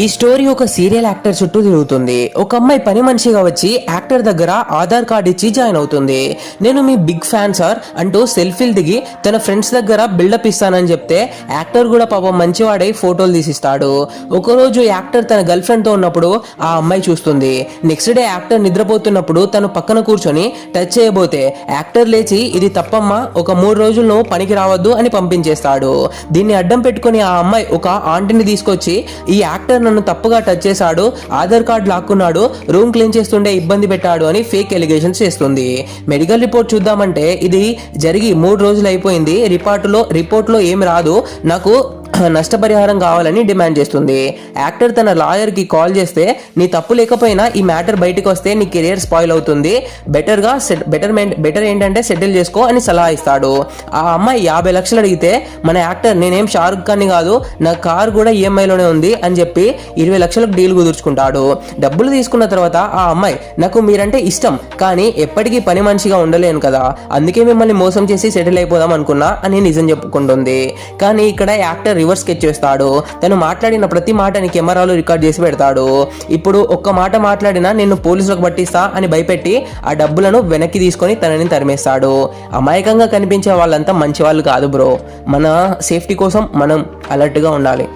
ఈ స్టోరీ ఒక serial actor చుట్టూ తిరుగుతుంది. ఒక అమ్మాయి పని మనిషిగా వచ్చి యాక్టర్ దగ్గర ఆధార్ కార్డ్ ఇచ్చి జాయిన్ అవుతుంది. నేను మీ బిగ్ ఫ్యాన్ సార్ అంటూ సెల్ఫీలు దిగి తన ఫ్రెండ్స్ దగ్గర బిల్డప్ ఇస్తానని చెప్తే యాక్టర్ కూడా పాపం మంచివాడై ఫోటోలు తీసిస్తాడు. ఒకరోజు యాక్టర్ తన గర్ల్ ఫ్రెండ్ తో ఉన్నప్పుడు ఆ అమ్మాయి చూస్తుంది. నెక్స్ట్ డే యాక్టర్ నిద్రపోతున్నప్పుడు తను పక్కన కూర్చొని టచ్ చేయబోతే యాక్టర్ లేచి ఇది తప్పమ్మా, ఒక 3 రోజుల్లో పనికి రావద్దు అని పంపించేస్తాడు. దీన్ని అడ్డం పెట్టుకుని ఆ అమ్మాయి ఒక ఆంటీని తీసుకొచ్చి ఈ యాక్టర్ నన్ను తప్పుగా టచ్ చేశాడు, ఆధార్ కార్డ్ లాక్కున్నాడు, రూమ్ క్లీన్ చేస్తుండే ఇబ్బంది పెట్టాడు అని ఫేక్ ఎలిగేషన్స్ చేస్తుంది. మెడికల్ రిపోర్ట్ చూద్దామంటే ఇది జరిగి 3 రోజులు అయిపోయింది. రిపోర్ట్లో ఏమి రాదు, నాకు నష్టపరిహారం కావాలని డిమాండ్ చేస్తుంది. యాక్టర్ తన లాయర్ కి కాల్ చేస్తే నీ తప్పు లేకపోయినా ఈ మ్యాటర్ బయటకు వస్తే నీ కెరియర్ స్పాయిల్ అవుతుంది, బెటర్ ఏంటంటే సెటిల్ చేసుకో అని సలహా ఇస్తాడు. ఆ అమ్మాయి 50 లక్షలు అడిగితే మన యాక్టర్ నేనేం షారుఖ్ ఖాన్ కాదు, నా కార్ కూడా ఈఎంఐలోనే ఉంది అని చెప్పి 20 లక్షలకు డీల్ కుదుర్చుకుంటాడు. డబ్బులు తీసుకున్న తర్వాత ఆ అమ్మాయి నాకు మీరంటే ఇష్టం కానీ ఎప్పటికీ పని మనిషిగా ఉండలేను కదా, అందుకే మిమ్మల్ని మోసం చేసి సెటిల్ అయిపోదాం అనుకున్నా అని నిజం చెప్పుకుంటుంది. కానీ ఇక్కడ యాక్టర్ రివర్స్ స్కెచ్ చేస్తాడు. తను మాట్లాడిన ప్రతి మాటని కెమెరాలో రికార్డ్ చేసి పెడతాడు. ఇప్పుడు ఒక్క మాట మాట్లాడినా నిన్ను పోలీసులకు పట్టిస్తా అని భయపెట్టి ఆ డబ్బులను వెనక్కి తీసుకొని తనని తరిమేస్తాడు. అమాయకంగా కనిపించే వాళ్ళంతా మంచి వాళ్ళు కాదు బ్రో. మన సేఫ్టీ కోసం మనం అలర్ట్గా ఉండాలి.